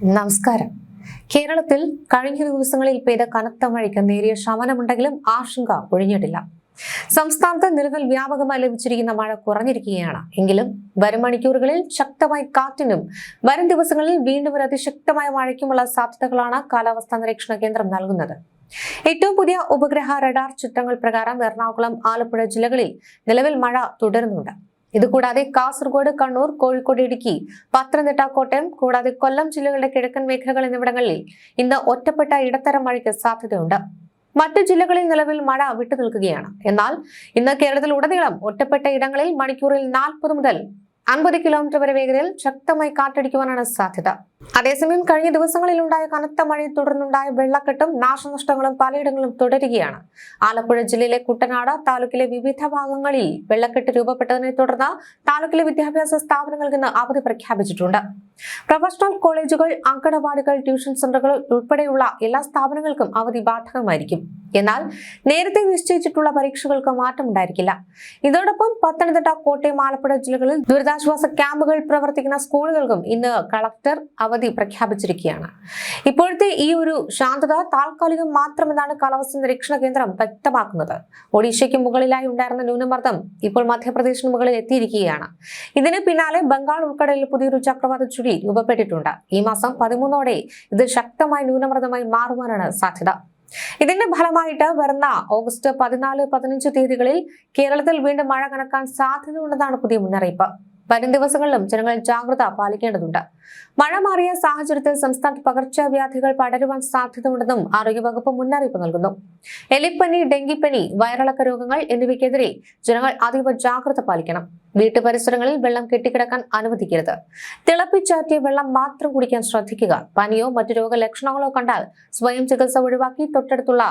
നമസ്കാരം. കേരളത്തിൽ കഴിഞ്ഞ ദിവസങ്ങളിൽ പെയ്ത കനത്ത മഴയ്ക്ക് നേരിയ ശമനമുണ്ടെങ്കിലും ആശങ്ക ഒഴിഞ്ഞിട്ടില്ല. സംസ്ഥാനത്ത് നിലവിൽ വ്യാപകമായി ലഭിച്ചിരിക്കുന്ന മഴ കുറഞ്ഞിരിക്കുകയാണ്. എങ്കിലും വരും മണിക്കൂറുകളിൽ ശക്തമായ കാറ്റിനും വരും ദിവസങ്ങളിൽ വീണ്ടും ഒരു അതിശക്തമായ മഴയ്ക്കുമുള്ള സാധ്യതകളാണ് കാലാവസ്ഥാ നിരീക്ഷണ കേന്ദ്രം നൽകുന്നത്. ഏറ്റവും പുതിയ ഉപഗ്രഹ റഡാർ ചിത്രങ്ങൾ പ്രകാരം എറണാകുളം, ആലപ്പുഴ ജില്ലകളിൽ നിലവിൽ മഴ തുടരുന്നുണ്ട്. ഇതുകൂടാതെ കാസർഗോഡ്, കണ്ണൂർ, കോഴിക്കോട്, ഇടുക്കി, പത്തനംതിട്ട, കോട്ടയം കൂടാതെ കൊല്ലം ജില്ലകളുടെ കിഴക്കൻ മേഖലകൾ എന്നിവിടങ്ങളിൽ ഇന്ന് ഒറ്റപ്പെട്ട ഇടത്തരം മഴയ്ക്ക് സാധ്യതയുണ്ട്. മറ്റു ജില്ലകളിൽ നിലവിൽ മഴ വിട്ടുനിൽക്കുകയാണ്. എന്നാൽ ഇന്ന് കേരളത്തിൽ ഉടനീളം ഒറ്റപ്പെട്ട ഇടങ്ങളിൽ മണിക്കൂറിൽ 40 മുതൽ 50 കിലോമീറ്റർ വരെ വേഗതയിൽ ശക്തമായി കാറ്റടിക്കുവാനാണ് സാധ്യത. അതേസമയം കഴിഞ്ഞ ദിവസങ്ങളിൽ ഉണ്ടായ കനത്ത മഴയെ തുടർന്നുണ്ടായ വെള്ളക്കെട്ടും നാശനഷ്ടങ്ങളും പലയിടങ്ങളിലും തുടരുകയാണ്. ആലപ്പുഴ ജില്ലയിലെ കുട്ടനാട് താലൂക്കിലെ വിവിധ ഭാഗങ്ങളിൽ വെള്ളക്കെട്ട് രൂപപ്പെട്ടതിനെ തുടർന്ന് താലൂക്കിലെ വിദ്യാഭ്യാസ സ്ഥാപനങ്ങൾക്ക് ഇന്ന് അവധി പ്രഖ്യാപിച്ചിട്ടുണ്ട്. പ്രൊഫഷണൽ കോളേജുകൾ, അങ്കണവാടികൾ, ട്യൂഷൻ സെന്ററുകൾ ഉൾപ്പെടെയുള്ള എല്ലാ സ്ഥാപനങ്ങൾക്കും അവധി ബാധകമായിരിക്കും. എന്നാൽ നേരത്തെ നിശ്ചയിച്ചിട്ടുള്ള പരീക്ഷകൾക്ക് മാറ്റമുണ്ടായിരിക്കില്ല. ഇതോടൊപ്പം പത്തനംതിട്ട, കോട്ടയം, ആലപ്പുഴ ജില്ലകളിൽ ദുരിതാശ്വാസ ക്യാമ്പുകൾ പ്രവർത്തിക്കുന്ന സ്കൂളുകൾക്കും ഇന്ന് കളക്ടർ അവധി പ്രഖ്യാപിച്ചിരിക്കുകയാണ്. ഇപ്പോഴത്തെ ഈ ഒരു ശാന്തത താൽക്കാലികം മാത്രമെന്നാണ് കാലാവസ്ഥാ നിരീക്ഷണ കേന്ദ്രം വ്യക്തമാക്കുന്നത്. ഒഡീഷയ്ക്ക് മുകളിലായി ഉണ്ടായിരുന്ന ന്യൂനമർദ്ദം ഇപ്പോൾ മധ്യപ്രദേശിന് മുകളിൽ എത്തിയിരിക്കുകയാണ്. ഇതിന് പിന്നാലെ ബംഗാൾ ഉൾക്കടലിൽ പുതിയൊരു ചക്രവാത ചുഴി രൂപപ്പെട്ടിട്ടുണ്ട്. ഈ മാസം 13 ഇത് ശക്തമായ ന്യൂനമർദ്ദമായി മാറുവാനാണ് സാധ്യത. ഇതിന്റെ ഫലമായിട്ട് വരുന്ന ഓഗസ്റ്റ് 14, 15 തീയതികളിൽ കേരളത്തിൽ വീണ്ടും മഴ കനക്കാൻ സാധ്യതയുണ്ടെന്നാണ് പുതിയ മുന്നറിയിപ്പ്. വരും ദിവസങ്ങളിലും ജനങ്ങൾ ജാഗ്രത പാലിക്കേണ്ടതുണ്ട്. മഴ മാറിയ സാഹചര്യത്തിൽ സംസ്ഥാനത്ത് പകർച്ചവ്യാധികൾ പടരുവാൻ സാധ്യതയുണ്ടെന്നും ആരോഗ്യവകുപ്പ് മുന്നറിയിപ്പ് നൽകുന്നു. എലിപ്പനി, ഡെങ്കിപ്പനി, വയറിളക്ക രോഗങ്ങൾ എന്നിവയ്ക്കെതിരെ ജനങ്ങൾ അതീവ ജാഗ്രത പാലിക്കണം. വീട്ടുപരിസരങ്ങളിൽ വെള്ളം കെട്ടിക്കിടക്കാൻ അനുവദിക്കരുത്. തിളപ്പിച്ചാറ്റിയ വെള്ളം മാത്രം കുടിക്കാൻ ശ്രദ്ധിക്കുക. പനിയോ മറ്റു രോഗലക്ഷണങ്ങളോ കണ്ടാൽ സ്വയം ചികിത്സ ഒഴിവാക്കി തൊട്ടടുത്തുള്ള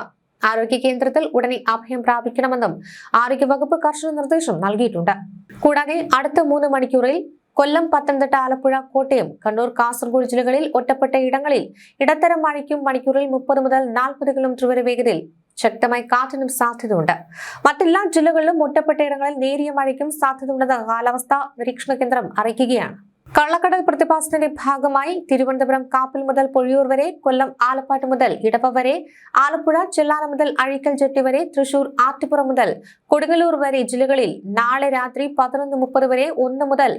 ആരോഗ്യ കേന്ദ്രത്തിൽ ഉടനെ അഭയം പ്രാപിക്കണമെന്നും ആരോഗ്യവകുപ്പ് കർശന നിർദ്ദേശം നൽകിയിട്ടുണ്ട്. കൂടാതെ അടുത്ത 3 മണിക്കൂറിൽ കൊല്ലം, പത്തനംതിട്ട, ആലപ്പുഴ, കോട്ടയം, കണ്ണൂർ, കാസർഗോഡ് ജില്ലകളിൽ ഒറ്റപ്പെട്ട ഇടങ്ങളിൽ ഇടത്തരം മഴയ്ക്കും മണിക്കൂറിൽ 30 മുതൽ 40 കിലോമീറ്റർ വരെ വേഗതയിൽ ശക്തമായി കാറ്റിനും സാധ്യതയുണ്ട്. മറ്റെല്ലാ ജില്ലകളിലും ഒറ്റപ്പെട്ട ഇടങ്ങളിൽ നേരിയ മഴയ്ക്കും സാധ്യതയുണ്ടെന്ന് കാലാവസ്ഥാ നിരീക്ഷണ കേന്ദ്രം അറിയിക്കുകയാണ്. കള്ളക്കടൽ പ്രതിഭാസത്തിന്റെ ഭാഗമായി തിരുവനന്തപുരം കാപ്പിൽ മുതൽ പൊഴിയൂർ വരെ, കൊല്ലം ആലപ്പാട്ട് മുതൽ ഇടപ്പ വരെ, ആലപ്പുഴ ചെല്ലാനം മുതൽ അഴീക്കൽ ജെട്ടി വരെ, തൃശൂർ ആറ്റുപുറം മുതൽ കൊടുങ്ങല്ലൂർ വരെ ജില്ലകളിൽ നാളെ രാത്രി 11:30 വരെ 1 മുതൽ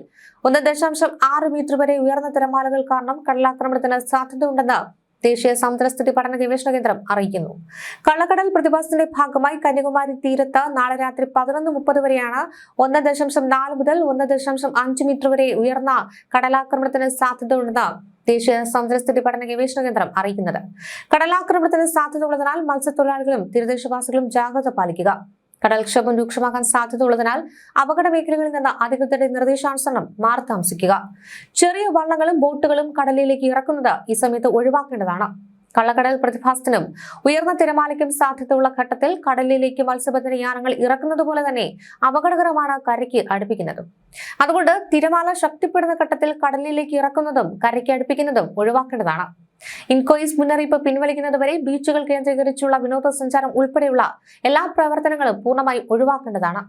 1.6 മീറ്റർ വരെ ഉയർന്ന തിരമാലകൾ കാരണം കടലാക്രമണത്തിന് സാധ്യതയുണ്ടെന്ന് ദേശീയ സമുദ്രസ്ഥിതി പഠന ഗവേഷണ കേന്ദ്രം അറിയിക്കുന്നു. കള്ളക്കടൽ പ്രതിഭാസത്തിന്റെ ഭാഗമായി കന്യാകുമാരി തീരത്ത് നാളെ രാത്രി 11:30 വരെയാണ് 1.4 മുതൽ 1.5 മീറ്റർ വരെ ഉയർന്ന കടലാക്രമണത്തിന് സാധ്യതയുണ്ടെന്ന് ദേശീയ സമുദ്രസ്ഥിതി പഠന ഗവേഷണ കേന്ദ്രം അറിയിക്കുന്നത്. കടലാക്രമണത്തിന് സാധ്യതയുള്ളതിനാൽ മത്സ്യത്തൊഴിലാളികളും തീരദേശവാസികളും ജാഗ്രത പാലിക്കുക. കടൽക്ഷോഭം രൂക്ഷമാകാൻ സാധ്യതയുള്ളതിനാൽ അപകട മേഖലകളിൽ നിന്ന് അധികൃതരുടെ നിർദ്ദേശാനുസരണം മാറി താമസിക്കുക. ചെറിയ വള്ളങ്ങളും ബോട്ടുകളും കടലിലേക്ക് ഇറക്കുന്നത് ഈ സമയത്ത് ഒഴിവാക്കേണ്ടതാണ്. കള്ളക്കടൽ പ്രതിഭാസത്തിനും ഉയർന്ന തിരമാലയ്ക്കും സാധ്യതയുള്ള ഘട്ടത്തിൽ കടലിലേക്ക് മത്സ്യബന്ധന യാനങ്ങൾ ഇറക്കുന്നത് പോലെ തന്നെ അപകടകരമാണ് കരയ്ക്ക് അടുപ്പിക്കുന്നതും. അതുകൊണ്ട് തിരമാല ശക്തിപ്പെടുന്ന ഘട്ടത്തിൽ കടലിലേക്ക് ഇറക്കുന്നതും കരയ്ക്ക് അടുപ്പിക്കുന്നതും ഒഴിവാക്കേണ്ടതാണ്. ഇൻകോയിസ് മുന്നറിയിപ്പ് പിൻവലിക്കുന്നതുവരെ ബീച്ചുകൾ കേന്ദ്രീകരിച്ചുള്ള വിനോദസഞ്ചാരം ഉൾപ്പെടെയുള്ള എല്ലാ പ്രവർത്തനങ്ങളും പൂർണ്ണമായും ഒഴിവാക്കേണ്ടതാണ്.